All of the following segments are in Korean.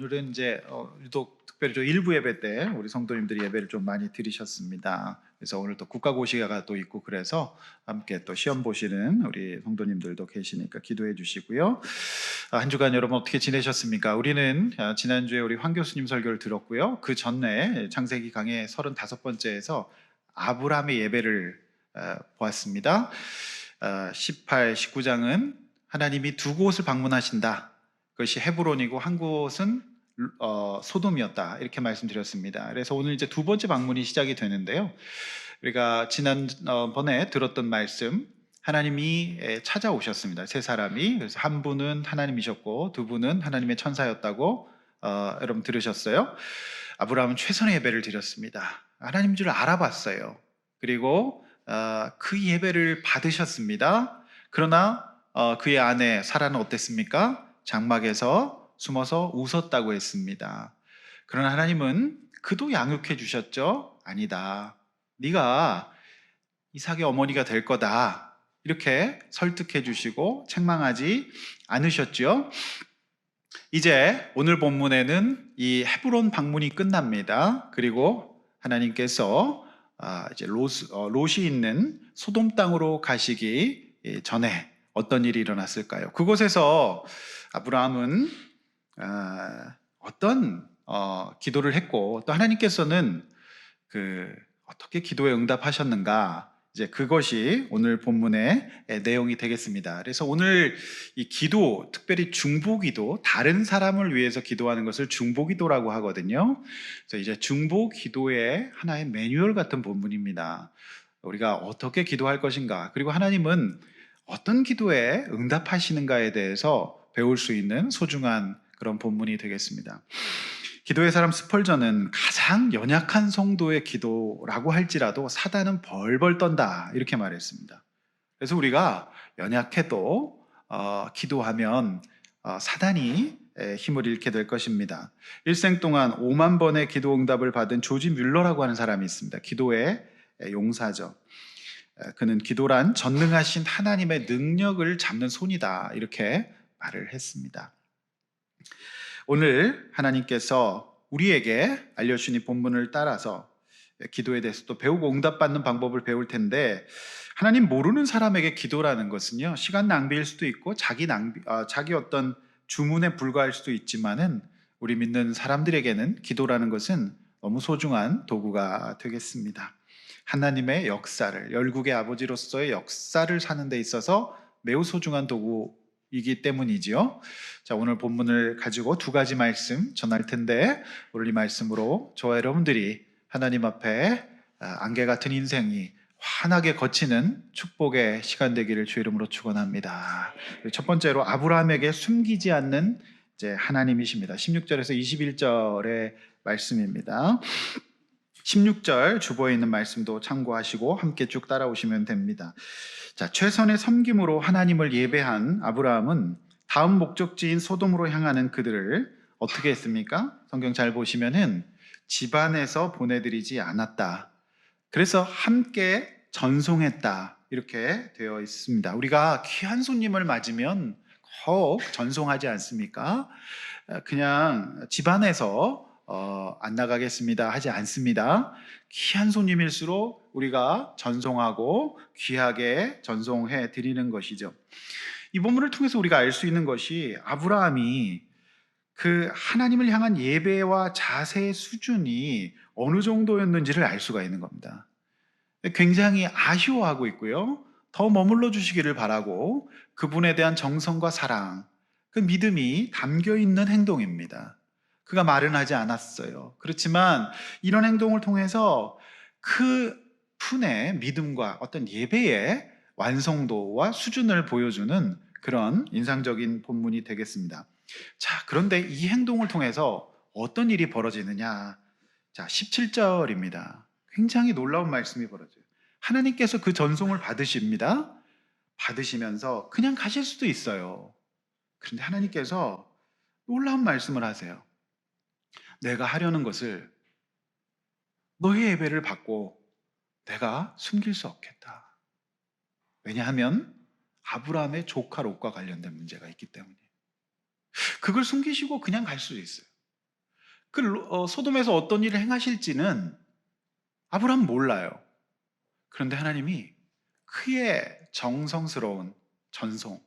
오늘은 이제 유독 특별히 저 일부 예배 때 우리 성도님들이 예배를 좀 많이 드리셨습니다. 그래서 오늘 또 국가고시가 또 있고 그래서 함께 또 시험 보시는 우리 성도님들도 계시니까 기도해 주시고요. 한 주간 여러분 어떻게 지내셨습니까? 우리는 지난주에 우리 황 교수님 설교를 들었고요. 그 전에 창세기 강의 35번째에서 아브라함의 예배를 보았습니다. 18, 19장은 하나님이 두 곳을 방문하신다. 그것이 헤브론이고 한 곳은 소돔이었다. 이렇게 말씀드렸습니다. 그래서 오늘 이제 두 번째 방문이 시작이 되는데요. 우리가 지난번에 들었던 말씀, 하나님이 찾아오셨습니다. 세 사람이. 그래서 한 분은 하나님이셨고 두 분은 하나님의 천사였다고 여러분 들으셨어요? 아브라함은 최선의 예배를 드렸습니다. 하나님 줄 알아봤어요. 그리고 그 예배를 받으셨습니다. 그러나 그의 아내 사라는 어땠습니까? 장막에서 숨어서 웃었다고 했습니다. 그러나 하나님은 그도 양육해 주셨죠? 아니다. 네가 이삭의 어머니가 될 거다. 이렇게 설득해 주시고 책망하지 않으셨죠? 이제 오늘 본문에는 이 헤브론 방문이 끝납니다. 그리고 하나님께서 이제 롯이 있는 소돔 땅으로 가시기 전에 어떤 일이 일어났을까요? 그곳에서 아브라함은 어떤 기도를 했고 또 하나님께서는 어떻게 기도에 응답하셨는가, 이제 그것이 오늘 본문의 내용이 되겠습니다. 그래서 오늘 이 기도, 특별히 중보기도, 다른 사람을 위해서 기도하는 것을 중보기도라고 하거든요. 그래서 이제 중보기도의 하나의 매뉴얼 같은 본문입니다. 우리가 어떻게 기도할 것인가, 그리고 하나님은 어떤 기도에 응답하시는가에 대해서 배울 수 있는 소중한 그런 본문이 되겠습니다. 기도의 사람 스펄전은 가장 연약한 성도의 기도라고 할지라도 사단은 벌벌 떤다, 이렇게 말했습니다. 그래서 우리가 연약해도 기도하면 사단이 힘을 잃게 될 것입니다. 일생 동안 5만 번의 기도 응답을 받은 조지 뮬러라고 하는 사람이 있습니다. 기도의 용사죠. 그는 기도란 전능하신 하나님의 능력을 잡는 손이다, 이렇게 말을 했습니다. 오늘 하나님께서 우리에게 알려주신 이 본문을 따라서 기도에 대해서 또 배우고 응답받는 방법을 배울 텐데, 하나님 모르는 사람에게 기도라는 것은요, 시간 낭비일 수도 있고 자기 어떤 주문에 불과할 수도 있지만은 우리 믿는 사람들에게는 기도라는 것은 너무 소중한 도구가 되겠습니다. 하나님의 역사를, 열국의 아버지로서의 역사를 사는 데 있어서 매우 소중한 도구이기 때문이지요. 자, 오늘 본문을 가지고 두 가지 말씀 전할 텐데, 오늘 이 말씀으로 저와 여러분들이 하나님 앞에 안개 같은 인생이 환하게 거치는 축복의 시간 되기를 주 이름으로 축원합니다. 첫 번째로 아브라함에게 숨기지 않는 이제 하나님이십니다. 16절에서 21절의 말씀입니다. 16절 주보에 있는 말씀도 참고하시고 함께 쭉 따라오시면 됩니다. 자, 최선의 섬김으로 하나님을 예배한 아브라함은 다음 목적지인 소돔으로 향하는 그들을 어떻게 했습니까? 성경 잘 보시면은 집안에서 보내드리지 않았다. 그래서 함께 전송했다, 이렇게 되어 있습니다. 우리가 귀한 손님을 맞으면 꼭 전송하지 않습니까? 그냥 집안에서 안 나가겠습니다 하지 않습니다. 귀한 손님일수록 우리가 전송하고 귀하게 전송해 드리는 것이죠. 이 본문을 통해서 우리가 알 수 있는 것이 아브라함이 그 하나님을 향한 예배와 자세의 수준이 어느 정도였는지를 알 수가 있는 겁니다. 굉장히 아쉬워하고 있고요. 더 머물러 주시기를 바라고 그분에 대한 정성과 사랑, 그 믿음이 담겨 있는 행동입니다. 그가 말은 하지 않았어요. 그렇지만 이런 행동을 통해서 그 분의 믿음과 어떤 예배의 완성도와 수준을 보여주는 그런 인상적인 본문이 되겠습니다. 자, 그런데 이 행동을 통해서 어떤 일이 벌어지느냐? 자, 17절입니다. 굉장히 놀라운 말씀이 벌어져요. 하나님께서 그 전송을 받으십니다. 받으시면서 그냥 가실 수도 있어요. 그런데 하나님께서 놀라운 말씀을 하세요. 내가 하려는 것을, 너의 예배를 받고 내가 숨길 수 없겠다. 왜냐하면 아브라함의 조카 롯과 관련된 문제가 있기 때문이에요. 그걸 숨기시고 그냥 갈 수도 있어요. 소돔에서 어떤 일을 행하실지는 아브라함은 몰라요. 그런데 하나님이 그의 정성스러운 전송,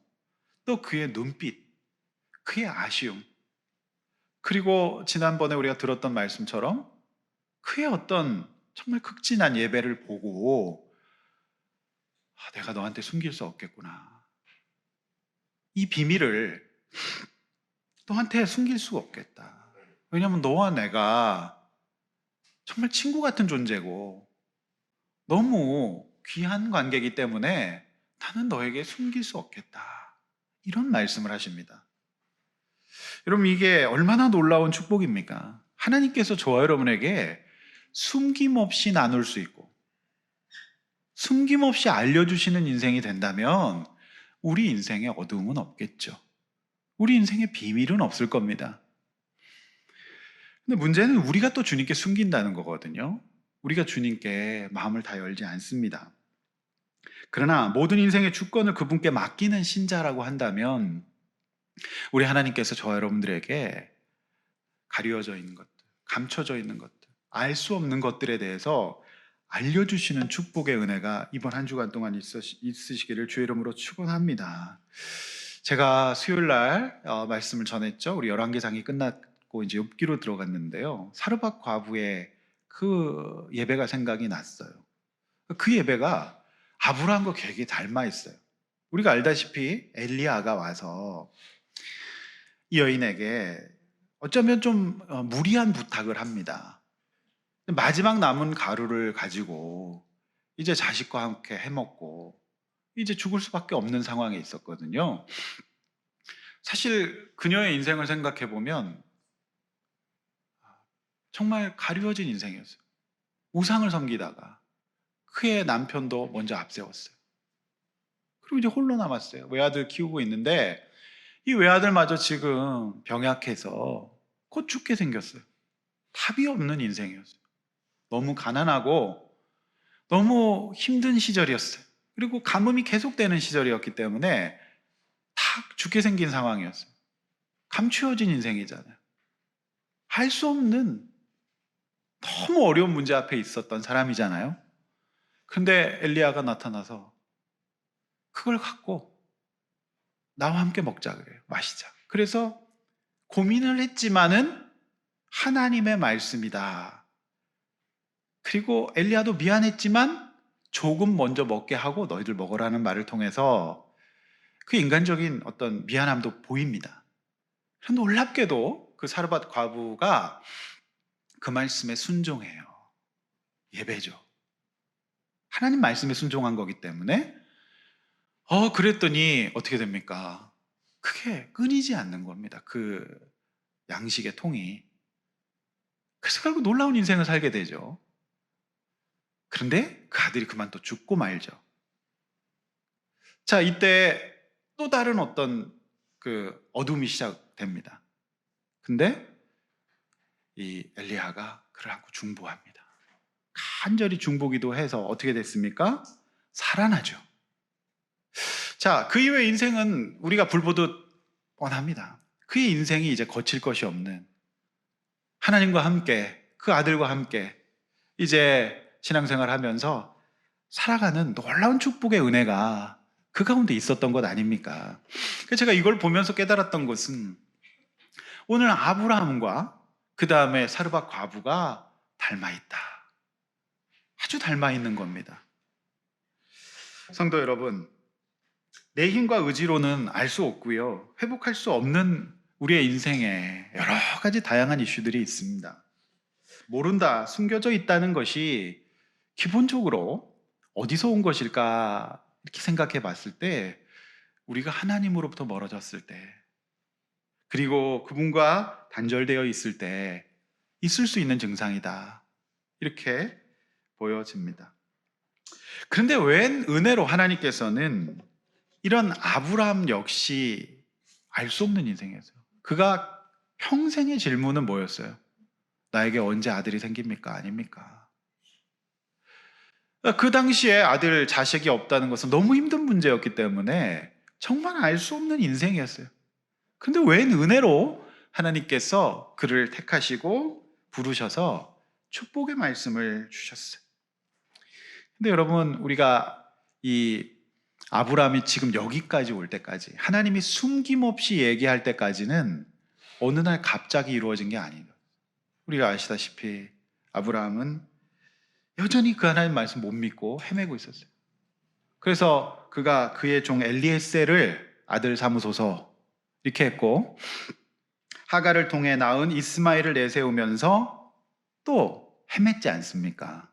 또 그의 눈빛, 그의 아쉬움, 그리고 지난번에 우리가 들었던 말씀처럼 그의 어떤 정말 극진한 예배를 보고 내가 너한테 숨길 수 없겠구나. 이 비밀을 너한테 숨길 수가 없겠다. 왜냐하면 너와 내가 정말 친구 같은 존재고 너무 귀한 관계이기 때문에 나는 너에게 숨길 수 없겠다. 이런 말씀을 하십니다. 여러분, 이게 얼마나 놀라운 축복입니까? 하나님께서 저와 여러분에게 숨김없이 나눌 수 있고 숨김없이 알려주시는 인생이 된다면 우리 인생에 어두움은 없겠죠. 우리 인생에 비밀은 없을 겁니다. 근데 문제는 우리가 또 주님께 숨긴다는 거거든요. 우리가 주님께 마음을 다 열지 않습니다. 그러나 모든 인생의 주권을 그분께 맡기는 신자라고 한다면 우리 하나님께서 저와 여러분들에게 가려져 있는 것들, 감춰져 있는 것들, 알 수 없는 것들에 대해서 알려주시는 축복의 은혜가 이번 한 주간 동안 있으시기를 주의 이름으로 축원합니다. 제가 수요일 날 말씀을 전했죠. 우리 열왕기상이 끝났고 이제 욥기로 들어갔는데요. 사르밧 과부의 그 예배가 생각이 났어요. 그 예배가 아브라함과 되게 닮아 있어요. 우리가 알다시피 엘리야가 와서 이 여인에게 어쩌면 좀 무리한 부탁을 합니다. 마지막 남은 가루를 가지고 이제 자식과 함께 해먹고 이제 죽을 수밖에 없는 상황에 있었거든요. 사실 그녀의 인생을 생각해 보면 정말 가리워진 인생이었어요. 우상을 섬기다가 그의 남편도 먼저 앞세웠어요. 그리고 이제 홀로 남았어요. 외아들 키우고 있는데 이 외아들마저 지금 병약해서 곧 죽게 생겼어요. 답이 없는 인생이었어요. 너무 가난하고 너무 힘든 시절이었어요. 그리고 가뭄이 계속되는 시절이었기 때문에 탁 죽게 생긴 상황이었어요. 감추어진 인생이잖아요. 할 수 없는 너무 어려운 문제 앞에 있었던 사람이잖아요. 근데 엘리야가 나타나서 그걸 갖고 나와 함께 먹자 그래요. 마시자. 그래서 고민을 했지만은 하나님의 말씀이다. 그리고 엘리야도 미안했지만 조금 먼저 먹게 하고 너희들 먹으라는 말을 통해서 그 인간적인 어떤 미안함도 보입니다. 그런데 놀랍게도 그 사르밧 과부가 그 말씀에 순종해요. 예배죠. 하나님 말씀에 순종한 거기 때문에 그랬더니 어떻게 됩니까? 그게 끊이지 않는 겁니다. 그 양식의 통이. 그래서 결국 놀라운 인생을 살게 되죠. 그런데 그 아들이 그만 또 죽고 말죠. 자, 이때 또 다른 어떤 그 어둠이 시작됩니다. 근데 이 엘리야가 그를 안고 중보합니다. 간절히 중보기도 해서 어떻게 됐습니까? 살아나죠. 자, 그 이후의 인생은 우리가 불보듯 뻔합니다. 그의 인생이 이제 거칠 것이 없는 하나님과 함께 그 아들과 함께 이제 신앙생활 하면서 살아가는 놀라운 축복의 은혜가 그 가운데 있었던 것 아닙니까? 그래서 제가 이걸 보면서 깨달았던 것은 오늘 아브라함과 그 다음에 사르밧 과부가 닮아있다. 아주 닮아있는 겁니다. 성도 여러분, 내 힘과 의지로는 알 수 없고요. 회복할 수 없는 우리의 인생에 여러 가지 다양한 이슈들이 있습니다. 모른다, 숨겨져 있다는 것이 기본적으로 어디서 온 것일까 이렇게 생각해 봤을 때 우리가 하나님으로부터 멀어졌을 때 그리고 그분과 단절되어 있을 때 있을 수 있는 증상이다. 이렇게 보여집니다. 그런데 웬 은혜로 하나님께서는 이런 아브라함 역시 알 수 없는 인생이었어요. 그가 평생의 질문은 뭐였어요? 나에게 언제 아들이 생깁니까? 아닙니까? 그 당시에 아들, 자식이 없다는 것은 너무 힘든 문제였기 때문에 정말 알 수 없는 인생이었어요. 근데 웬 은혜로 하나님께서 그를 택하시고 부르셔서 축복의 말씀을 주셨어요. 근데 여러분, 우리가 이 아브라함이 지금 여기까지 올 때까지, 하나님이 숨김없이 얘기할 때까지는 어느 날 갑자기 이루어진 게 아니에요. 우리가 아시다시피 아브라함은 여전히 그 하나님 말씀 못 믿고 헤매고 있었어요. 그래서 그가 그의 종 엘리에셀을 아들 삼으소서 이렇게 했고, 하갈을 통해 낳은 이스마엘을 내세우면서 또 헤맸지 않습니까?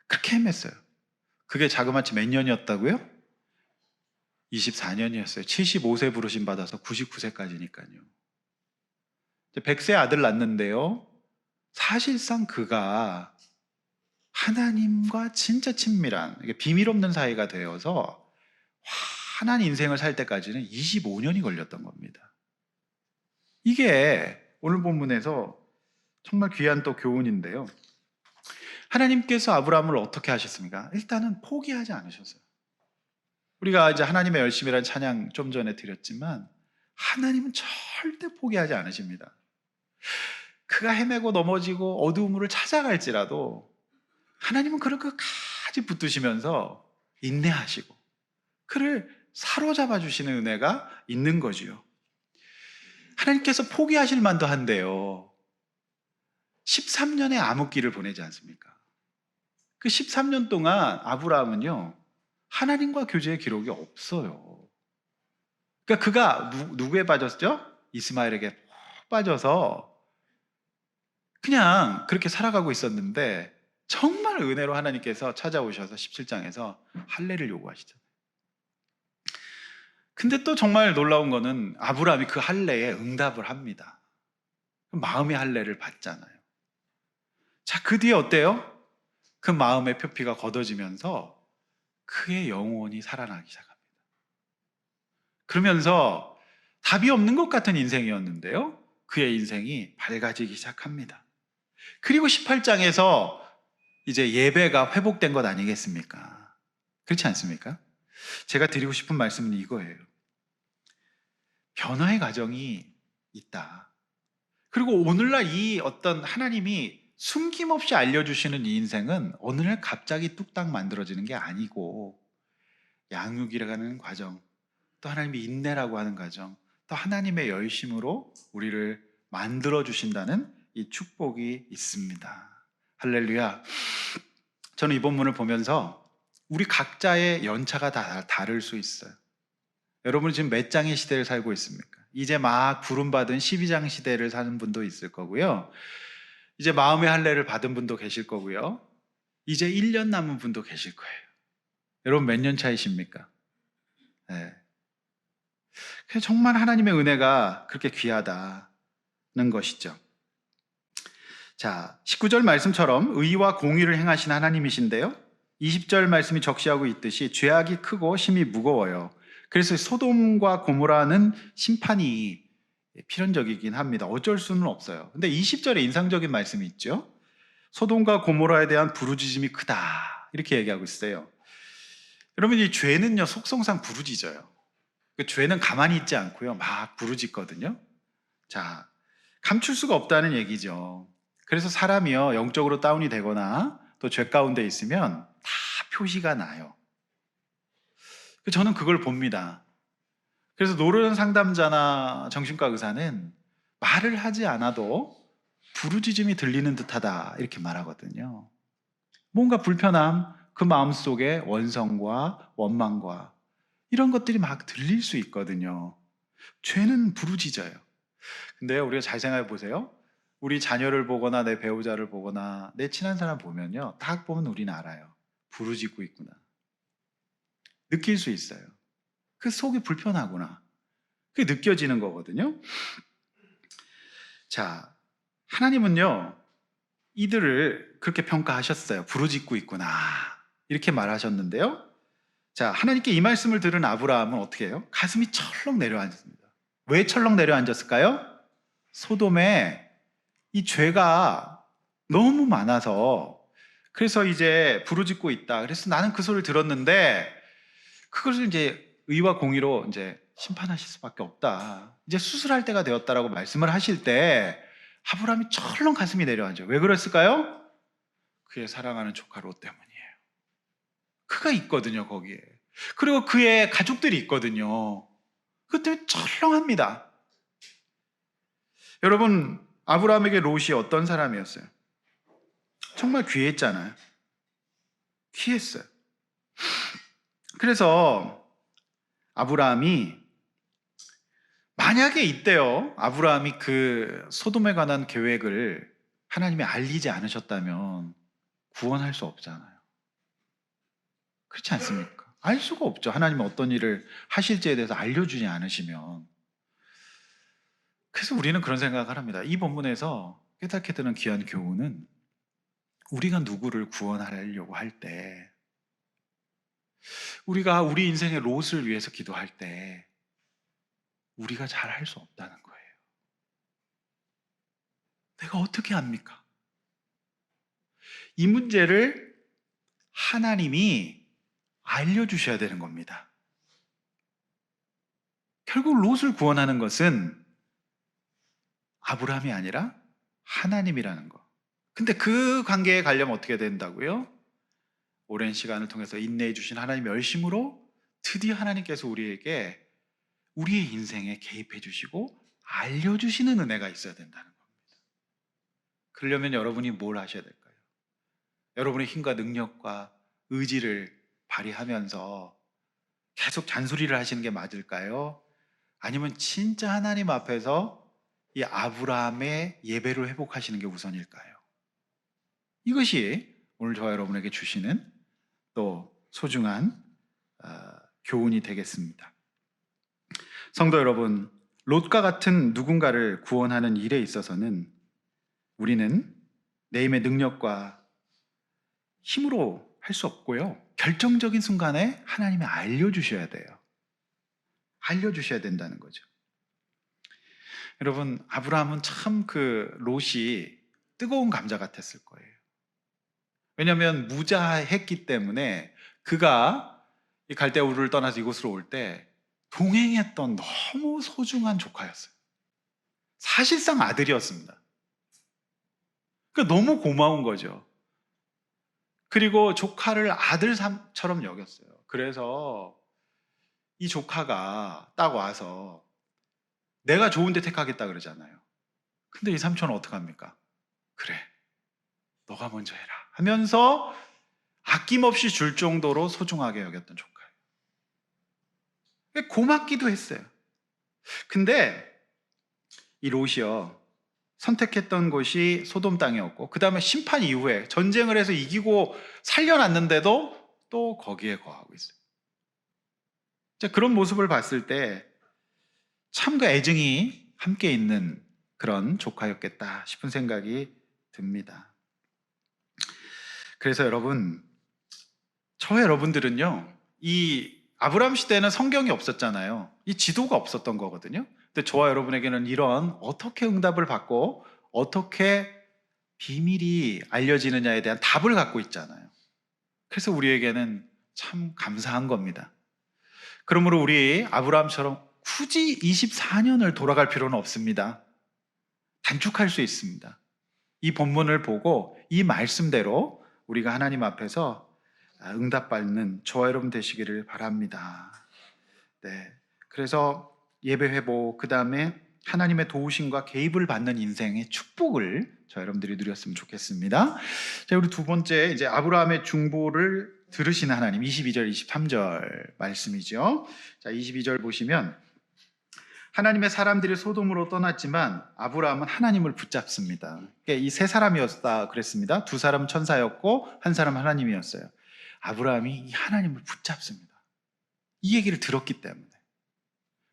그렇게 헤맸어요. 그게 자그마치 몇 년이었다고요? 24년이었어요. 75세 부르심 받아서 99세까지니까요. 100세 아들 낳는데요. 사실상 그가 하나님과 진짜 친밀한, 비밀 없는 사이가 되어서 환한 인생을 살 때까지는 25년이 걸렸던 겁니다. 이게 오늘 본문에서 정말 귀한 또 교훈인데요. 하나님께서 아브라함을 어떻게 하셨습니까? 일단은 포기하지 않으셨어요. 우리가 이제 하나님의 열심이라는 찬양 좀 전에 드렸지만, 하나님은 절대 포기하지 않으십니다. 그가 헤매고 넘어지고 어두움을 찾아갈지라도 하나님은 그를 끝까지 붙드시면서 인내하시고 그를 사로잡아 주시는 은혜가 있는 거지요. 하나님께서 포기하실 만도 한데요, 13년의 암흑기를 보내지 않습니까? 그 13년 동안 아브라함은요, 하나님과 교제의 기록이 없어요. 그러니까 그가 누구에 빠졌죠? 이스마엘에게 푹 빠져서 그냥 그렇게 살아가고 있었는데, 정말 은혜로 하나님께서 찾아오셔서 17장에서 할례를 요구하시잖아요. 근데 또 정말 놀라운 거는 아브라함이 그 할례에 응답을 합니다. 마음의 할례를 받잖아요. 자, 그 뒤에 어때요? 그 마음의 표피가 걷어지면서 그의 영혼이 살아나기 시작합니다. 그러면서 답이 없는 것 같은 인생이었는데요, 그의 인생이 밝아지기 시작합니다. 그리고 18장에서 이제 예배가 회복된 것 아니겠습니까? 그렇지 않습니까? 제가 드리고 싶은 말씀은 이거예요. 변화의 과정이 있다. 그리고 오늘날 이 어떤 하나님이 숨김없이 알려주시는 이 인생은 어느 날 갑자기 뚝딱 만들어지는 게 아니고, 양육이라는 과정, 또 하나님의 인내라고 하는 과정, 또 하나님의 열심으로 우리를 만들어주신다는 이 축복이 있습니다. 할렐루야. 저는 이 본문을 보면서 우리 각자의 연차가 다 다를 수 있어요. 여러분 지금 몇 장의 시대를 살고 있습니까? 이제 막 부름받은 12장 시대를 사는 분도 있을 거고요, 이제 마음의 할례를 받은 분도 계실 거고요, 이제 1년 남은 분도 계실 거예요. 여러분 몇 년 차이십니까? 네. 정말 하나님의 은혜가 그렇게 귀하다는 것이죠. 자, 19절 말씀처럼 의와 공의를 행하신 하나님이신데요, 20절 말씀이 적시하고 있듯이 죄악이 크고 심히 무거워요. 그래서 소돔과 고모라는 심판이 필연적이긴 합니다. 어쩔 수는 없어요. 근데 20절에 인상적인 말씀이 있죠. 소돔과 고모라에 대한 부르짖음이 크다, 이렇게 얘기하고 있어요. 여러분, 이 죄는요 속성상 부르짖어요. 그 죄는 가만히 있지 않고요, 막 부르짖거든요. 자, 감출 수가 없다는 얘기죠. 그래서 사람이요 영적으로 다운이 되거나 또 죄 가운데 있으면 다 표시가 나요. 저는 그걸 봅니다. 그래서 노르는 상담자나 정신과 의사는 말을 하지 않아도 부르짖음이 들리는 듯하다, 이렇게 말하거든요. 뭔가 불편함, 그 마음속에 원성과 원망과 이런 것들이 막 들릴 수 있거든요. 죄는 부르짖어요. 근데 우리가 잘 생각해 보세요. 우리 자녀를 보거나 내 배우자를 보거나 내 친한 사람 보면요, 딱 보면 우리는 알아요. 부르짖고 있구나. 느낄 수 있어요. 그 속이 불편하구나. 그게 느껴지는 거거든요. 자, 하나님은요 이들을 그렇게 평가하셨어요. 부르짖고 있구나, 이렇게 말하셨는데요. 자, 하나님께 이 말씀을 들은 아브라함은 어떻게 해요? 가슴이 철렁 내려앉습니다. 왜 철렁 내려앉았을까요? 소돔에 이 죄가 너무 많아서, 그래서 이제 부르짖고 있다. 그래서 나는 그 소리를 들었는데 그것을 이제 의와 공의로 이제 심판하실 수밖에 없다. 이제 수술할 때가 되었다라고 말씀을 하실 때 아브라함이 철렁 가슴이 내려앉아요. 왜 그랬을까요? 그의 사랑하는 조카 롯 때문이에요. 그가 있거든요, 거기에. 그리고 그의 가족들이 있거든요. 그것 때문에 철렁합니다. 여러분, 아브라함에게 롯이 어떤 사람이었어요? 정말 귀했잖아요. 귀했어요. 그래서 아브라함이 만약에 이때요, 아브라함이 그 소돔에 관한 계획을 하나님이 알리지 않으셨다면 구원할 수 없잖아요. 그렇지 않습니까? 알 수가 없죠. 하나님이 어떤 일을 하실지에 대해서 알려주지 않으시면. 그래서 우리는 그런 생각을 합니다. 이 본문에서 깨닫게 되는 귀한 교훈은 우리가 누구를 구원하려고 할 때, 우리가 우리 인생의 롯을 위해서 기도할 때 우리가 잘 할 수 없다는 거예요. 내가 어떻게 합니까? 이 문제를 하나님이 알려주셔야 되는 겁니다. 결국 롯을 구원하는 것은 아브라함이 아니라 하나님이라는 거. 근데 그 관계에 가려면 어떻게 된다고요? 오랜 시간을 통해서 인내해 주신 하나님의 열심으로 드디어 하나님께서 우리에게 우리의 인생에 개입해 주시고 알려주시는 은혜가 있어야 된다는 겁니다. 그러려면 여러분이 뭘 하셔야 될까요? 여러분의 힘과 능력과 의지를 발휘하면서 계속 잔소리를 하시는 게 맞을까요? 아니면 진짜 하나님 앞에서 이 아브라함의 예배를 회복하시는 게 우선일까요? 이것이 오늘 저와 여러분에게 주시는 또 소중한 교훈이 되겠습니다. 성도 여러분, 롯과 같은 누군가를 구원하는 일에 있어서는 우리는 내 힘의 능력과 힘으로 할 수 없고요. 결정적인 순간에 하나님이 알려주셔야 돼요. 알려주셔야 된다는 거죠. 여러분, 아브라함은 참 그 롯이 뜨거운 감자 같았을 거예요. 왜냐하면 무자했기 때문에 그가 이 갈대우르를 떠나서 이곳으로 올 때 동행했던 너무 소중한 조카였어요. 사실상 아들이었습니다. 그러니까 너무 고마운 거죠. 그리고 조카를 아들처럼 여겼어요. 그래서 이 조카가 딱 와서 내가 좋은데 택하겠다 그러잖아요. 근데 이 삼촌은 어떡합니까? 그래, 너가 먼저 해라 하면서 아낌없이 줄 정도로 소중하게 여겼던 조카예요. 고맙기도 했어요. 근데 이 롯이요, 선택했던 곳이 소돔 땅이었고 그 다음에 심판 이후에 전쟁을 해서 이기고 살려놨는데도 또 거기에 거하고 있어요. 그런 모습을 봤을 때 참 그 애증이 함께 있는 그런 조카였겠다 싶은 생각이 듭니다. 그래서 여러분, 저와 여러분들은요, 이 아브라함 시대에는 성경이 없었잖아요. 이 지도가 없었던 거거든요. 근데 저와 여러분에게는 이런 어떻게 응답을 받고 어떻게 비밀이 알려지느냐에 대한 답을 갖고 있잖아요. 그래서 우리에게는 참 감사한 겁니다. 그러므로 우리 아브라함처럼 굳이 24년을 돌아갈 필요는 없습니다. 단축할 수 있습니다. 이 본문을 보고 이 말씀대로 우리가 하나님 앞에서 응답받는 저와 여러분 되시기를 바랍니다. 네. 그래서 예배 회복, 그 다음에 하나님의 도우심과 개입을 받는 인생의 축복을 저 여러분들이 누렸으면 좋겠습니다. 자, 우리 두 번째, 이제 아브라함의 중보를 들으신 하나님, 22절, 23절 말씀이죠. 자, 22절 보시면 하나님의 사람들이 소돔으로 떠났지만 아브라함은 하나님을 붙잡습니다. 이 세 사람이었다 그랬습니다. 두 사람 천사였고 한 사람 하나님이었어요. 아브라함이 이 하나님을 붙잡습니다. 이 얘기를 들었기 때문에.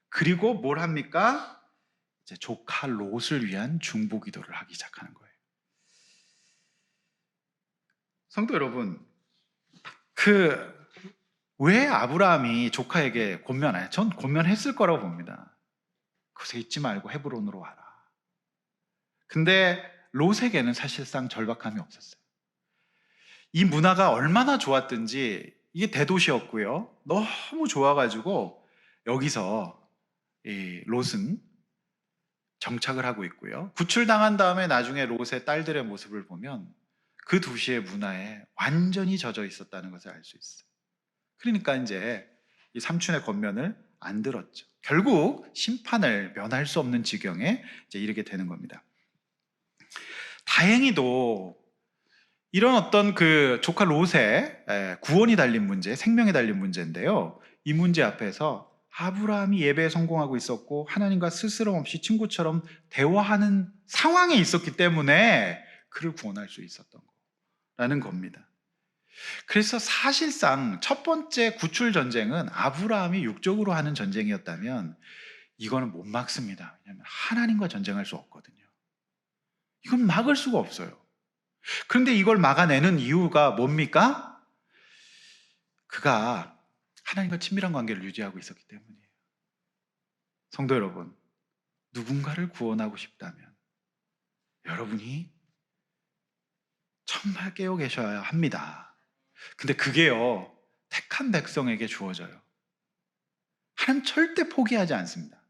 그리고 뭘 합니까? 이제 조카 롯을 위한 중보 기도를 하기 시작하는 거예요. 성도 여러분, 왜 아브라함이 조카에게 권면해요? 전 권면했을 거라고 봅니다. 그새 잊지 말고 헤브론으로 와라. 근데 롯에게는 사실상 절박함이 없었어요. 이 문화가 얼마나 좋았든지 이게 대도시였고요. 너무 좋아가지고 여기서 이 롯은 정착을 하고 있고요. 구출당한 다음에 나중에 롯의 딸들의 모습을 보면 그 도시의 문화에 완전히 젖어 있었다는 것을 알 수 있어요. 그러니까 이제 이 삼촌의 권면을 안 들었죠. 결국 심판을 면할 수 없는 지경에 이제 이르게 되는 겁니다. 다행히도 이런 어떤 그 조카 롯의 구원이 달린 문제, 생명이 달린 문제인데요. 이 문제 앞에서 아브라함이 예배에 성공하고 있었고 하나님과 스스럼 없이 친구처럼 대화하는 상황에 있었기 때문에 그를 구원할 수 있었던 거라는 겁니다. 그래서 사실상 첫 번째 구출 전쟁은 아브라함이 육적으로 하는 전쟁이었다면 이거는 못 막습니다. 왜냐하면 하나님과 전쟁할 수 없거든요. 이건 막을 수가 없어요. 그런데 이걸 막아내는 이유가 뭡니까? 그가 하나님과 친밀한 관계를 유지하고 있었기 때문이에요. 성도 여러분, 누군가를 구원하고 싶다면 여러분이 정말 깨어 계셔야 합니다. 근데 그게요, 택한 백성에게 주어져요. 하나님 절대 포기하지 않습니다.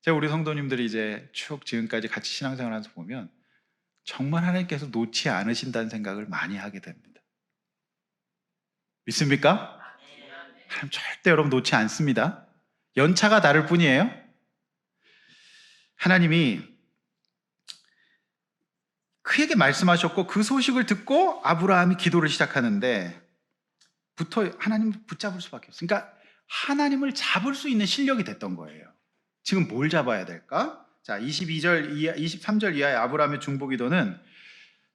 제가 우리 성도님들이 이제 쭉 지금까지 같이 신앙생활하면서 보면 정말 하나님께서 놓지 않으신다는 생각을 많이 하게 됩니다. 믿습니까? 하나님 절대 여러분 놓지 않습니다. 연차가 다를 뿐이에요. 하나님이 그에게 말씀하셨고 그 소식을 듣고 아브라함이 기도를 시작하는데 하나님 붙잡을 수밖에 없어요. 그러니까 하나님을 잡을 수 있는 실력이 됐던 거예요. 지금 뭘 잡아야 될까? 자, 22절 이하, 23절 이하의 아브라함의 중보기도는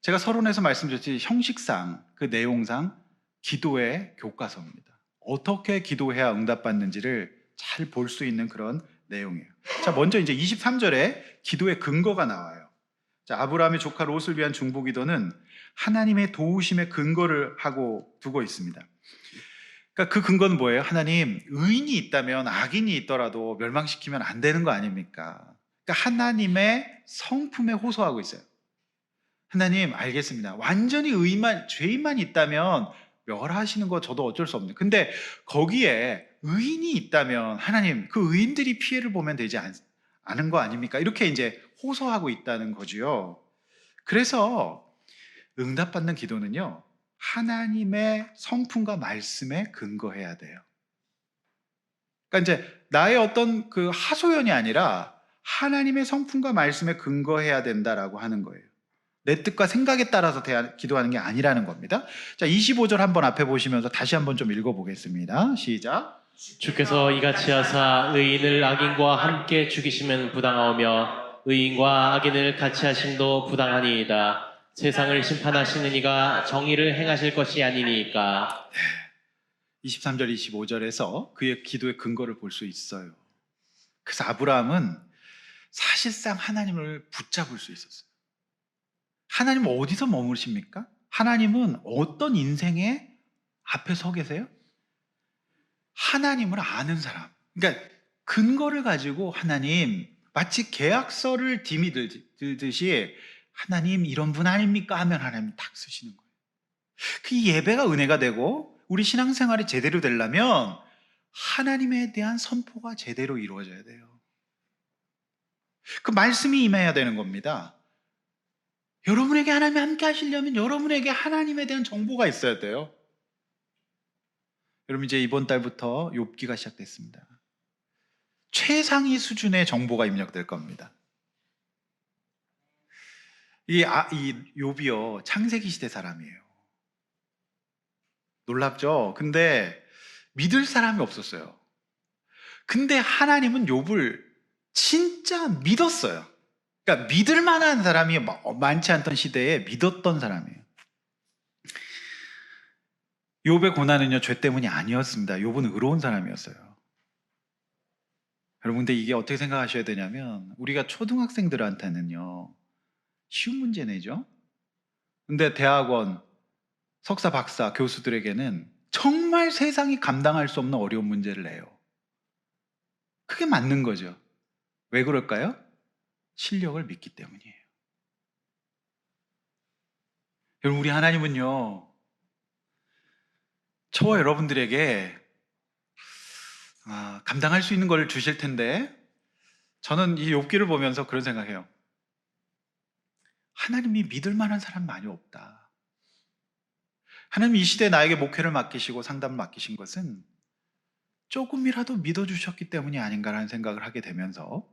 제가 서론에서 말씀드렸듯이 형식상 그 내용상 기도의 교과서입니다. 어떻게 기도해야 응답받는지를 잘 볼 수 있는 그런 내용이에요. 자, 먼저 이제 23절에 기도의 근거가 나와요. 자, 아브라함의 조카 롯을 위한 중보기도는 하나님의 도우심의 근거를 하고 두고 있습니다. 그러니까 그 근거는 뭐예요? 하나님, 의인이 있다면 악인이 있더라도 멸망시키면 안 되는 거 아닙니까? 그러니까 하나님의 성품에 호소하고 있어요. 하나님, 알겠습니다. 완전히 죄인만 있다면 멸하시는 거 저도 어쩔 수 없는데, 근데 거기에 의인이 있다면 하나님, 그 의인들이 피해를 보면 되지 않은 거 아닙니까? 이렇게 이제 호소하고 있다는 거지요. 그래서 응답받는 기도는요, 하나님의 성품과 말씀에 근거해야 돼요. 그러니까 이제 나의 어떤 그 하소연이 아니라 하나님의 성품과 말씀에 근거해야 된다라고 하는 거예요. 내 뜻과 생각에 따라서 기도하는 게 아니라는 겁니다. 자, 25절 한번 앞에 보시면서 다시 한번 좀 읽어보겠습니다. 시작. 주께서 이같이 하사 의인을 악인과 함께 죽이시면 부당하오며 의인과 악인을 같이 하심도 부당하니이다. 세상을 심판하시는 이가 정의를 행하실 것이 아니니까. 23절, 25절에서 그의 기도의 근거를 볼 수 있어요. 그래서 아브라함은 사실상 하나님을 붙잡을 수 있었어요. 하나님은 어디서 머무르십니까? 하나님은 어떤 인생의 앞에 서 계세요? 하나님을 아는 사람. 그러니까 근거를 가지고 하나님, 마치 계약서를 dim이 들듯이 하나님 이런 분 아닙니까? 하면 하나님 딱 쓰시는 거예요. 그 예배가 은혜가 되고 우리 신앙생활이 제대로 되려면 하나님에 대한 선포가 제대로 이루어져야 돼요. 그 말씀이 임해야 되는 겁니다. 여러분에게 하나님이 함께 하시려면 여러분에게 하나님에 대한 정보가 있어야 돼요. 여러분 이제 이번 달부터 욥기가 시작됐습니다. 최상위 수준의 정보가 입력될 겁니다. 이 욥이요, 창세기 시대 사람이에요. 놀랍죠? 근데 믿을 사람이 없었어요. 근데 하나님은 욥을 진짜 믿었어요. 그러니까 믿을 만한 사람이 많지 않던 시대에 믿었던 사람이에요. 욥의 고난은요, 죄 때문이 아니었습니다. 욥은 의로운 사람이었어요. 여러분, 근데 이게 어떻게 생각하셔야 되냐면 우리가 초등학생들한테는요, 쉬운 문제 내죠. 근데 대학원, 석사, 박사 교수들에게는 정말 세상이 감당할 수 없는 어려운 문제를 내요. 그게 맞는 거죠. 왜 그럴까요? 실력을 믿기 때문이에요. 여러분, 우리 하나님은요, 저와 여러분들에게 감당할 수 있는 걸 주실 텐데 저는 이 욥기를 보면서 그런 생각해요. 하나님이 믿을 만한 사람 많이 없다. 하나님 이 시대에 나에게 목회를 맡기시고 상담을 맡기신 것은 조금이라도 믿어주셨기 때문이 아닌가라는 생각을 하게 되면서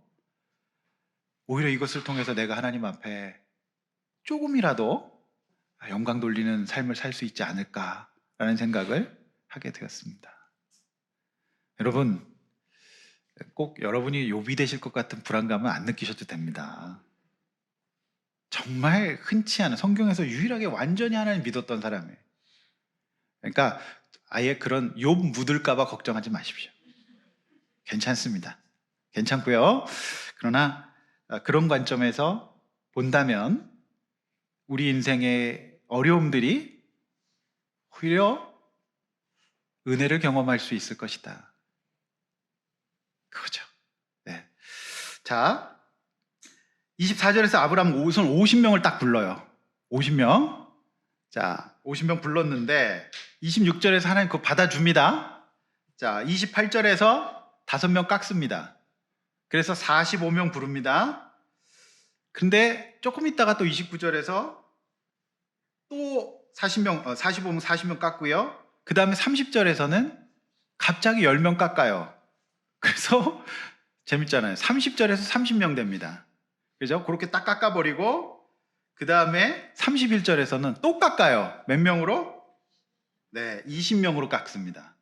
오히려 이것을 통해서 내가 하나님 앞에 조금이라도 영광 돌리는 삶을 살 수 있지 않을까라는 생각을 하게 되었습니다. 여러분, 꼭 여러분이 욥이 되실 것 같은 불안감은 안 느끼셔도 됩니다. 정말 흔치 않은, 성경에서 유일하게 완전히 하나님 믿었던 사람이에요. 그러니까 아예 그런 욥 묻을까 봐 걱정하지 마십시오. 괜찮습니다. 괜찮고요. 그러나 그런 관점에서 본다면 우리 인생의 어려움들이 오히려 은혜를 경험할 수 있을 것이다. 그거죠. 네. 자, 24절에서 아브라함 우선 50명을 딱 불러요. 50명. 자, 50명 불렀는데 26절에서 하나님 그거 받아줍니다. 자, 28절에서 5명 깎습니다. 그래서 45명 부릅니다. 근데 조금 있다가 또 29절에서 또 45명 40명 깎고요. 그 다음에 30절에서는 갑자기 10명 깎아요. 그래서 재밌잖아요. 30절에서 30명 됩니다. 그죠? 그렇게 딱 깎아버리고 그 다음에 31절에서는 또 깎아요. 몇 명으로? 네, 20명으로 깎습니다.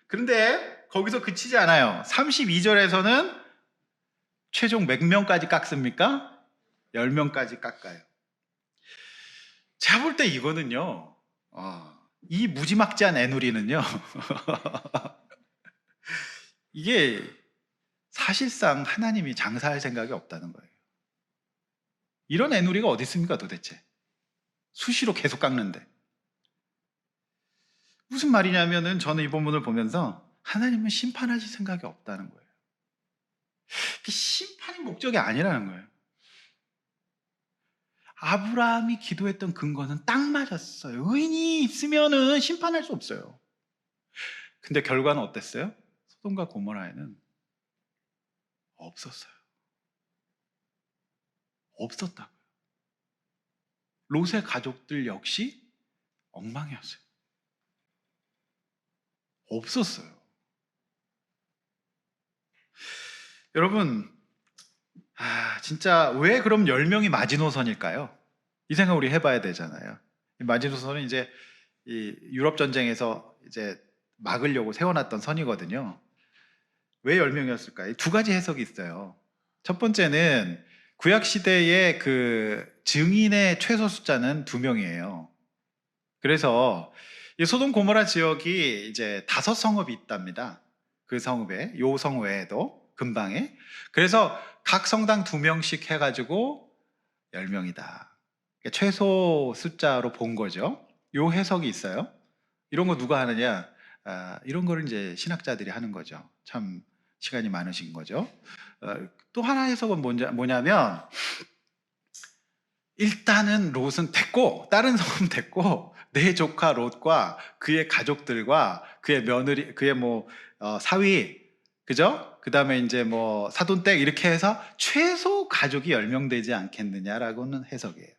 그런데 거기서 그치지 않아요. 32절에서는 최종 몇 명까지 깎습니까? 10명까지 깎아요. 제가 볼 때 이거는요, 이 무지막지한 애누리는요, 이게 사실상 하나님이 장사할 생각이 없다는 거예요. 이런 애누리가 어디 있습니까 도대체? 수시로 계속 깎는데. 무슨 말이냐면은 저는 이 본문을 보면서 하나님은 심판하실 생각이 없다는 거예요. 심판이 목적이 아니라는 거예요. 아브라함이 기도했던 근거는 딱 맞았어요. 의인이 있으면은 심판할 수 없어요. 근데 결과는 어땠어요? 소돔과 고모라에는 없었어요. 없었다고요. 롯의 가족들 역시 엉망이었어요. 없었어요. 여러분, 진짜 왜 그럼 10명이 마지노선일까요? 이 생각 우리 해봐야 되잖아요. 이 마지노선은 이제 이 유럽 전쟁에서 이제 막으려고 세워놨던 선이거든요. 왜 10명이었을까요? 두 가지 해석이 있어요. 첫 번째는 구약 시대의 그 증인의 최소 숫자는 2명이에요. 그래서 이 소돔 고모라 지역이 이제 5성읍이 있답니다. 그 성읍에, 요 성 외에도 근방에. 그래서 각 성당 2명씩 해가지고 10명이다. 그러니까 최소 숫자로 본 거죠. 요 해석이 있어요. 이런 거 누가 하느냐? 이런 거를 이제 신학자들이 하는 거죠. 참 시간이 많으신 거죠. 또 하나 해석은 뭐냐면 일단은 롯은 됐고 다른 성은 됐고 내 조카 롯과 그의 가족들과 그의 며느리, 그의 사위, 그죠? 그 다음에 이제 사돈댁 이렇게 해서 최소 가족이 10명 되지 않겠느냐라고는 해석이에요.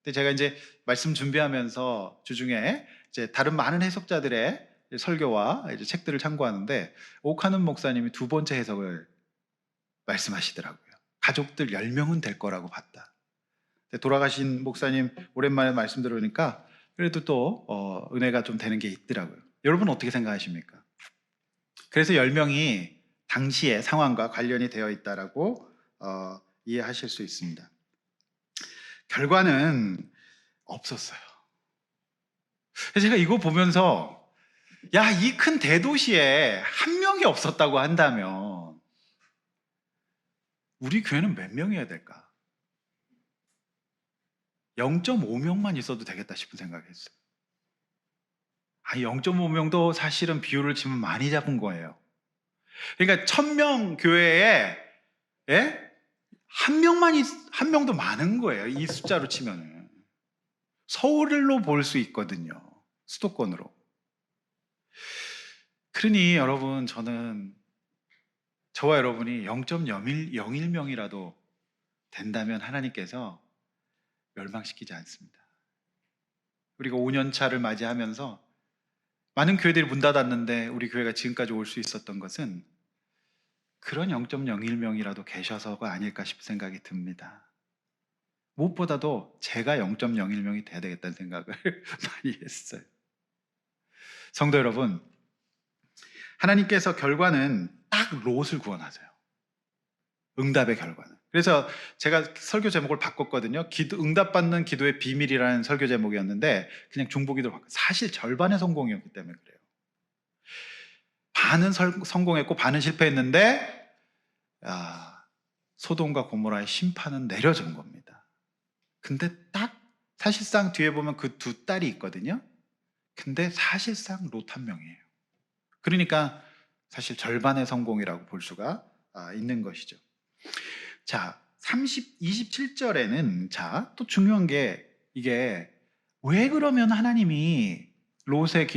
근데 제가 이제 말씀 준비하면서 주중에 이제 다른 많은 해석자들의 설교와 이제 책들을 참고하는데 오카는 목사님이 두 번째 해석을 말씀하시더라고요. 가족들 10명은 될 거라고 봤다. 돌아가신 목사님 오랜만에 말씀 들으니까 그래도 또 은혜가 좀 되는 게 있더라고요. 여러분 어떻게 생각하십니까? 그래서 10명이 당시의 상황과 관련이 되어 있다라고 이해하실 수 있습니다. 결과는 없었어요. 제가 이거 보면서 이 큰 대도시에 한 명이 없었다고 한다면 우리 교회는 몇 명이어야 될까? 0.5명만 있어도 되겠다 싶은 생각이 했어요. 0.5명도 사실은 비율을 치면 많이 잡은 거예요. 그러니까 1000명 교회에 한 명도 많은 거예요. 이 숫자로 치면은. 서울로 볼 수 있거든요. 수도권으로. 그러니 여러분, 저와 여러분이 0.01명이라도 된다면 하나님께서 멸망시키지 않습니다. 우리가 5년 차를 맞이하면서 많은 교회들이 문 닫았는데 우리 교회가 지금까지 올 수 있었던 것은 그런 0.01명이라도 계셔서가 아닐까 싶은 생각이 듭니다. 무엇보다도 제가 0.01명이 돼야 되겠다는 생각을 많이 했어요. 성도 여러분, 하나님께서 결과는 딱 롯을 구원하세요. 응답의 결과는. 그래서 제가 설교 제목을 바꿨거든요. 응답받는 기도의 비밀이라는 설교 제목이었는데 그냥 중보기도로 바꿨어요. 사실 절반의 성공이었기 때문에 그래요. 반은 성공했고 반은 실패했는데 소돔과 고모라의 심판은 내려진 겁니다. 근데 딱 사실상 뒤에 보면 그 두 딸이 있거든요. 근데 사실상 롯 한 명이에요. 그러니까 사실 절반의 성공이라고 볼 수가 있는 것이죠. 자, 27절에는 또 중요한 게 이게 왜 그러면 하나님이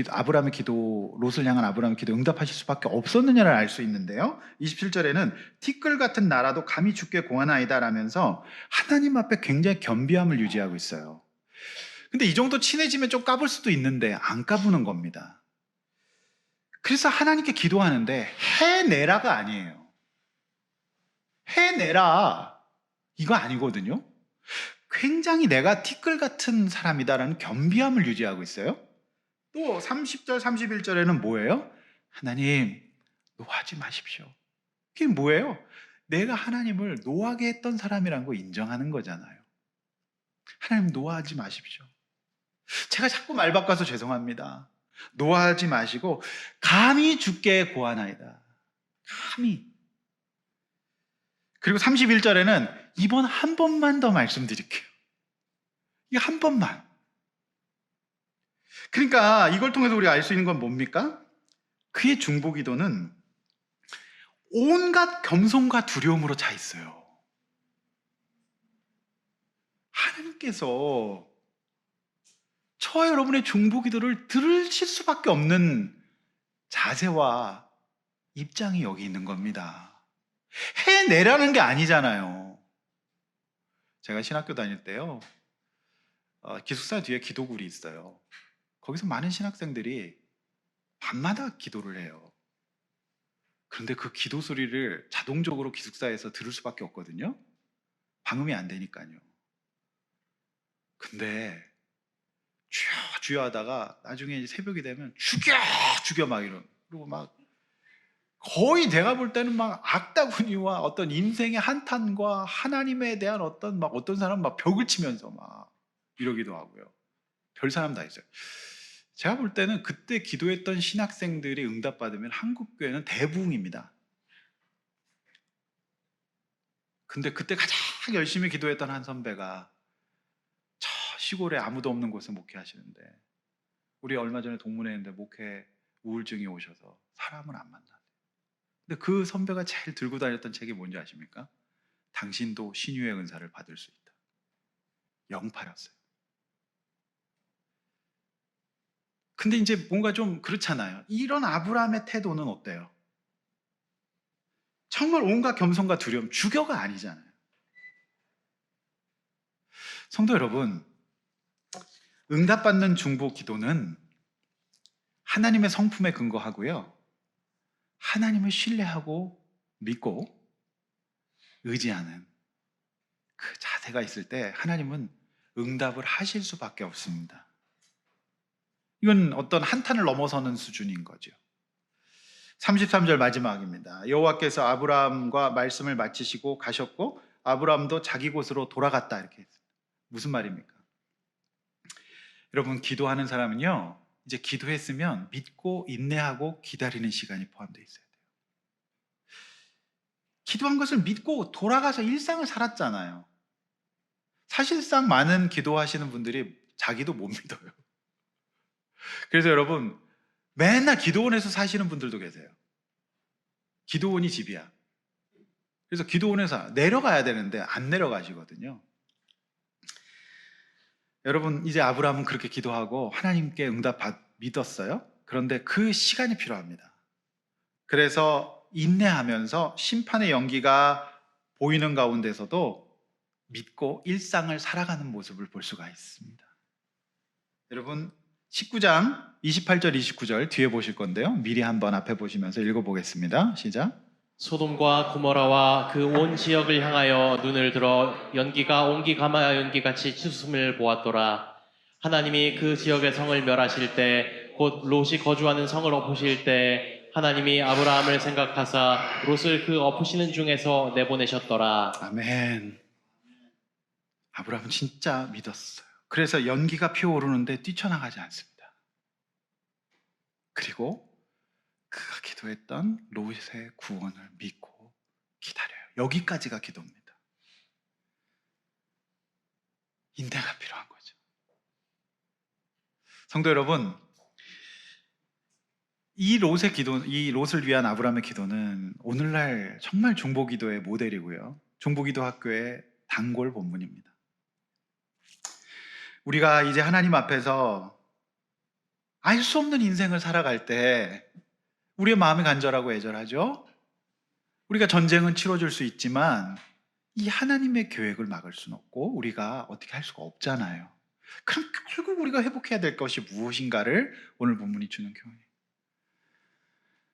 아브라함의 기도, 롯을 향한 아브라함의 기도 응답하실 수밖에 없었느냐를 알 수 있는데요. 27절에는 티끌 같은 나라도 감히 죽게 공하나이다 라면서 하나님 앞에 굉장히 겸비함을 유지하고 있어요. 근데 이 정도 친해지면 좀 까불 수도 있는데 안 까부는 겁니다. 그래서 하나님께 기도하는데 해내라가 아니에요. 해내라 이거 아니거든요. 굉장히 내가 티끌 같은 사람이다라는 겸비함을 유지하고 있어요. 또 30절 31절에는 뭐예요? 하나님 노하지 마십시오. 그게 뭐예요? 내가 하나님을 노하게 했던 사람이라는 거 인정하는 거잖아요. 하나님 노하지 마십시오. 제가 자꾸 말 바꿔서 죄송합니다. 노하지 마시고 감히 주께 고하나이다. 감히. 그리고 31절에는 이번 한 번만 더 말씀드릴게요. 이 한 번만. 그러니까 이걸 통해서 우리가 알 수 있는 건 뭡니까? 그의 중보기도는 온갖 겸손과 두려움으로 차 있어요. 하나님께서 저와 여러분의 중보기도를 들으실 수밖에 없는 자세와 입장이 여기 있는 겁니다. 해내라는 게 아니잖아요. 제가 신학교 다닐 때요, 기숙사 뒤에 기도굴이 있어요. 거기서 많은 신학생들이 밤마다 기도를 해요. 그런데 그 기도 소리를 자동적으로 기숙사에서 들을 수밖에 없거든요. 방음이 안 되니까요. 근데 주여 주여 하다가 나중에 이제 새벽이 되면 죽여 막 이런, 그리고 막 거의 내가 볼 때는 막 악다구니와 어떤 인생의 한탄과 하나님에 대한 어떤 사람 막 벽을 치면서 막 이러기도 하고요. 별 사람 다 있어요. 제가 볼 때는 그때 기도했던 신학생들이 응답받으면 한국 교회는 대부흥입니다. 근데 그때 가장 열심히 기도했던 한 선배가 저 시골에 아무도 없는 곳에 목회하시는데, 우리 얼마 전에 동문회 했는데 목회 우울증이 오셔서 사람을 안 만나. 근데 그 선배가 제일 들고 다녔던 책이 뭔지 아십니까? 당신도 신유의 은사를 받을 수 있다. 영팔였어요. 근데 이제 뭔가 좀 그렇잖아요. 이런 아브라함의 태도는 어때요? 정말 온갖 겸손과 두려움, 주교가 아니잖아요. 성도 여러분, 응답받는 중보 기도는 하나님의 성품에 근거하고요, 하나님을 신뢰하고 믿고 의지하는 그 자세가 있을 때 하나님은 응답을 하실 수밖에 없습니다. 이건 어떤 한탄을 넘어서는 수준인 거죠. 33절 마지막입니다. 여호와께서 아브라함과 말씀을 마치시고 가셨고 아브라함도 자기 곳으로 돌아갔다, 이렇게 했어요. 무슨 말입니까? 여러분, 기도하는 사람은요, 이제 기도했으면 믿고 인내하고 기다리는 시간이 포함되어 있어야 돼요. 기도한 것을 믿고 돌아가서 일상을 살았잖아요. 사실상 많은 기도하시는 분들이 자기도 못 믿어요. 그래서 여러분, 맨날 기도원에서 사시는 분들도 계세요. 기도원이 집이야. 그래서 기도원에서 내려가야 되는데 안 내려가시거든요. 여러분, 이제 아브라함은 그렇게 기도하고 하나님께 믿었어요. 그런데 그 시간이 필요합니다. 그래서 인내하면서 심판의 연기가 보이는 가운데서도 믿고 일상을 살아가는 모습을 볼 수가 있습니다. 여러분 19장 28절 29절 뒤에 보실 건데요. 미리 한번 앞에 보시면서 읽어보겠습니다. 시작. 소돔과 고모라와 그 온 지역을 향하여 눈을 들어 연기가 옹기 가마 연기같이 치솟음을 보았더라. 하나님이 그 지역의 성을 멸하실 때 곧 롯이 거주하는 성을 엎으실 때 하나님이 아브라함을 생각하사 롯을 그 엎으시는 중에서 내보내셨더라. 아멘. 아브라함은 진짜 믿었어요. 그래서 연기가 피어오르는데 뛰쳐나가지 않습니다. 그리고 그가 기도했던 롯의 구원을 믿고 기다려요. 여기까지가 기도입니다. 인내가 필요한 거죠. 성도 여러분, 이 롯을 위한 아브라함의 기도는 오늘날 정말 중보기도의 모델이고요. 중보기도 학교의 단골 본문입니다. 우리가 이제 하나님 앞에서 알 수 없는 인생을 살아갈 때 우리의 마음이 간절하고 애절하죠. 우리가 전쟁은 치러줄 수 있지만 이 하나님의 계획을 막을 수는 없고 우리가 어떻게 할 수가 없잖아요. 그럼 결국 우리가 회복해야 될 것이 무엇인가를 오늘 본문이 주는 교훈이에요.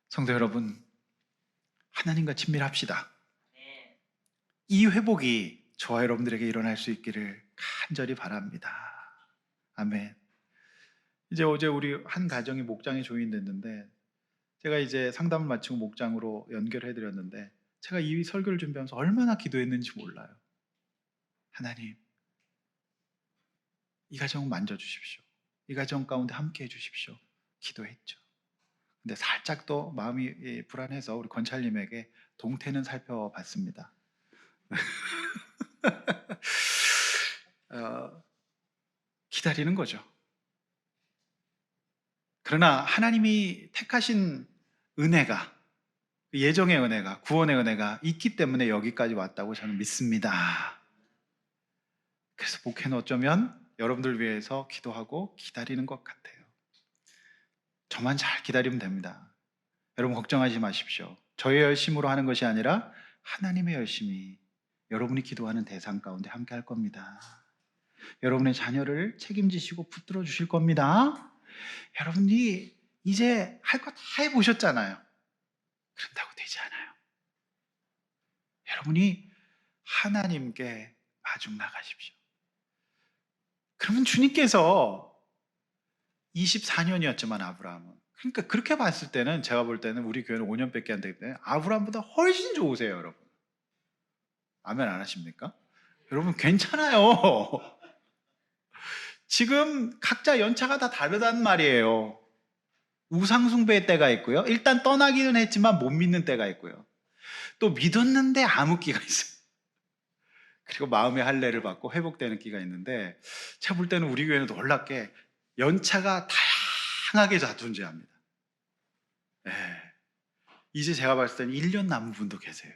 성도 여러분, 하나님과 친밀합시다. 이 회복이 저와 여러분들에게 일어날 수 있기를 간절히 바랍니다. 아멘. 이제 어제 우리 한 가정이 목장에 조인됐는데 제가 이제 상담을 마치고 목장으로 연결해 드렸는데 제가 이 설교를 준비하면서 얼마나 기도했는지 몰라요. 하나님, 이 가정 만져주십시오. 이 가정 가운데 함께 해주십시오. 기도했죠. 근데 살짝 또 마음이 불안해서 우리 권찰님에게 동태는 살펴봤습니다. 기다리는 거죠. 그러나 하나님이 택하신 은혜가, 예정의 은혜가, 구원의 은혜가 있기 때문에 여기까지 왔다고 저는 믿습니다. 그래서 목회는 어쩌면 여러분들 위해서 기도하고 기다리는 것 같아요. 저만 잘 기다리면 됩니다. 여러분 걱정하지 마십시오. 저의 열심으로 하는 것이 아니라 하나님의 열심이 여러분이 기도하는 대상 가운데 함께 할 겁니다. 여러분의 자녀를 책임지시고 붙들어 주실 겁니다. 여러분이 이제 할 거 다 해보셨잖아요. 그런다고 되지 않아요. 여러분이 하나님께 마중 나가십시오. 그러면 주님께서 24년이었지만 아브라함은, 그러니까 그렇게 봤을 때는 제가 볼 때는 우리 교회는 5년밖에 안 되기 때문에 아브라함보다 훨씬 좋으세요. 여러분 아멘 안 하십니까? 여러분 괜찮아요. 지금 각자 연차가 다 다르단 말이에요. 우상숭배의 때가 있고요. 일단 떠나기는 했지만 못 믿는 때가 있고요. 또 믿었는데 암흑기가 있어요. 그리고 마음의 할례를 받고 회복되는 기가 있는데 제가 볼 때는 우리 교회는 놀랍게 연차가 다양하게 다 존재합니다. 네. 이제 제가 봤을 때는 1년 남은 분도 계세요.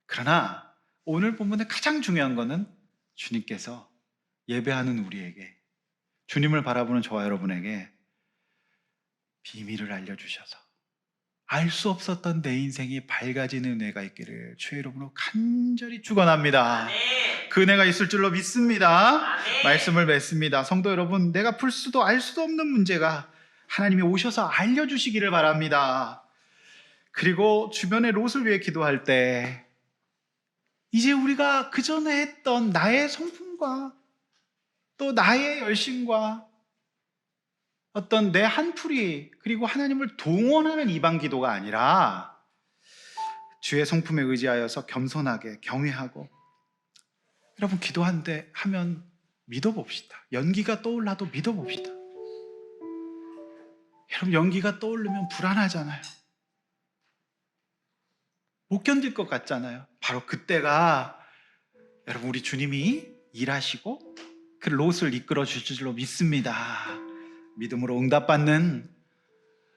그러나 오늘 본문의 가장 중요한 것은 주님께서 예배하는 우리에게, 주님을 바라보는 저와 여러분에게 비밀을 알려주셔서 알 수 없었던 내 인생이 밝아지는 은혜가 있기를 주의 이름으로 간절히 축원합니다. 그 은혜가 있을 줄로 믿습니다. 말씀을 맺습니다. 성도 여러분, 내가 풀 수도 알 수도 없는 문제가 하나님이 오셔서 알려주시기를 바랍니다. 그리고 주변의 롯을 위해 기도할 때 이제 우리가 그전에 했던 나의 성품과 또 나의 열심과 어떤 내 한풀이 그리고 하나님을 동원하는 이방 기도가 아니라 주의 성품에 의지하여서 겸손하게 경외하고, 여러분 기도한데 하면 믿어봅시다. 연기가 떠올라도 믿어봅시다. 여러분 연기가 떠오르면 불안하잖아요. 못 견딜 것 같잖아요. 바로 그때가 여러분 우리 주님이 일하시고 그 롯을 이끌어 주실 줄로 믿습니다. 믿음으로 응답받는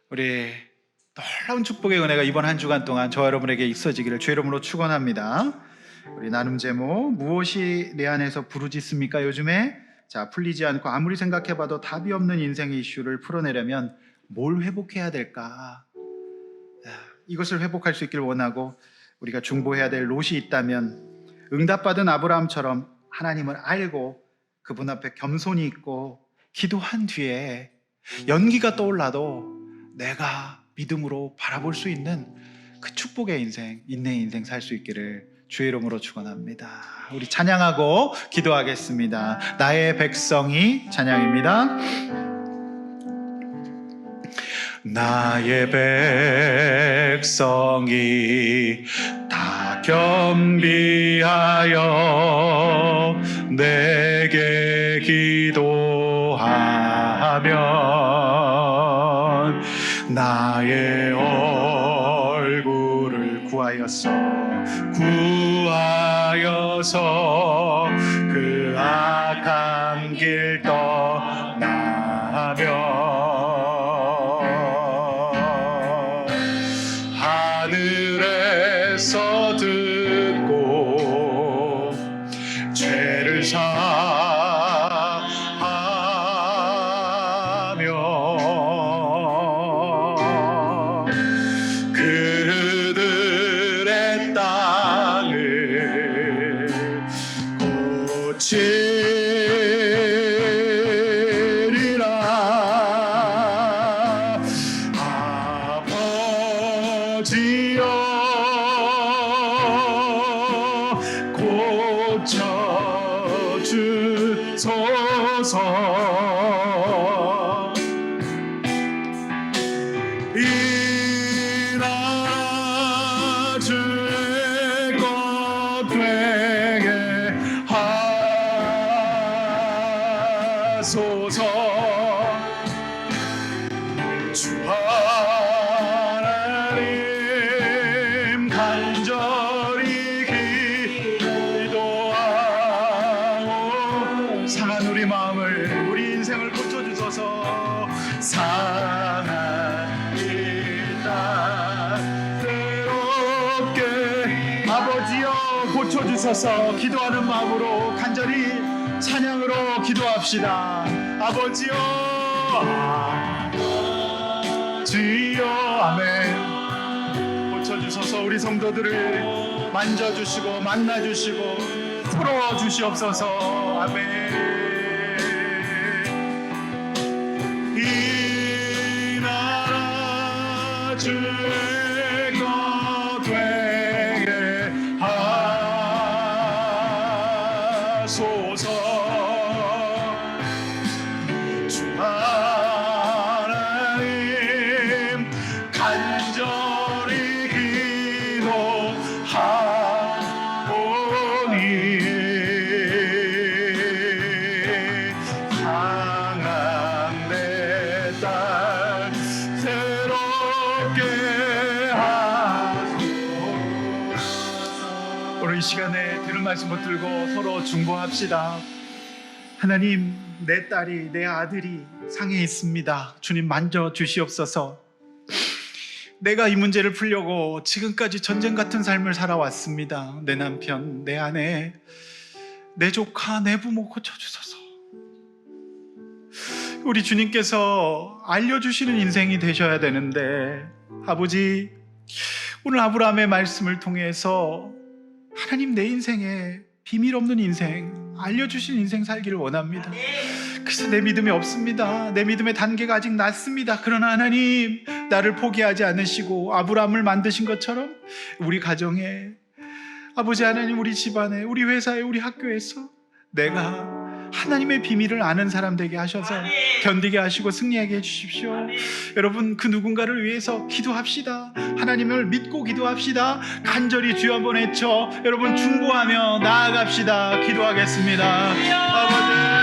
우리 놀라운 축복의 은혜가 이번 한 주간 동안 저와 여러분에게 있어지기를 주의 이름으로 축원합니다. 우리 나눔 제목 무엇이 내 안에서 부르짖습니까? 요즘에 자 풀리지 않고 아무리 생각해봐도 답이 없는 인생의 이슈를 풀어내려면 뭘 회복해야 될까? 이것을 회복할 수 있길 원하고 우리가 중보해야 될 롯이 있다면 응답받은 아브라함처럼 하나님을 알고 그분 앞에 겸손히 있고 기도한 뒤에 연기가 떠올라도 내가 믿음으로 바라볼 수 있는 그 축복의 인생, 인내의 인생 살 수 있기를 주의 이름으로 축원합니다. 우리 찬양하고 기도하겠습니다. 나의 백성이 찬양입니다. 나의 백성이 다 겸비하여 내게 기도하면 나의 얼굴을 구하여서 그 악한 길 떠나면 하늘에서 듣고 죄를 사하며 그들의 땅을 고치리라. 아버지여 고쳐주소서. 이 나라 주의 것 되게 하소서. 주 하나님 간절히 기도하고 상한 우리 마음을, 우리 인생을 고쳐주소서. 상한 일단 새롭게 아버지여 고쳐주소서. 기도하는 마음으로 간절히 찬양으로 기도합시다. 아버지여, 주여, 아멘. 고쳐주소서. 우리 성도들을 만져주시고 만나주시고 풀어주시옵소서. 아멘. 이 나라 주의 것 되게 하소서. 주 하나님 간절히 기도하오니 상한 내 딸 새롭게 하소서. 오늘 이 시간에 들은 말씀 붙들고 서로 중보합시다. 하나님, 내 딸이, 내 아들이 상해 있습니다. 주님 만져 주시옵소서. 내가 이 문제를 풀려고 지금까지 전쟁 같은 삶을 살아왔습니다. 내 남편, 내 아내, 내 조카, 내 부모 고쳐주소서. 우리 주님께서 알려주시는 인생이 되셔야 되는데, 아버지, 오늘 아브라함의 말씀을 통해서 하나님 내 인생에 비밀 없는 인생, 알려주신 인생 살기를 원합니다. 그래서 내 믿음이 없습니다. 내 믿음의 단계가 아직 낮습니다. 그러나 하나님, 나를 포기하지 않으시고 아브라함을 만드신 것처럼 우리 가정에, 아버지 하나님, 우리 집안에, 우리 회사에, 우리 학교에서 내가 하나님의 비밀을 아는 사람 되게 하셔서 견디게 하시고 승리하게 해주십시오. 여러분, 그 누군가를 위해서 기도합시다. 하나님을 믿고 기도합시다. 간절히 주여 한번 외쳐 여러분 중보하며 나아갑시다. 기도하겠습니다. 아버지,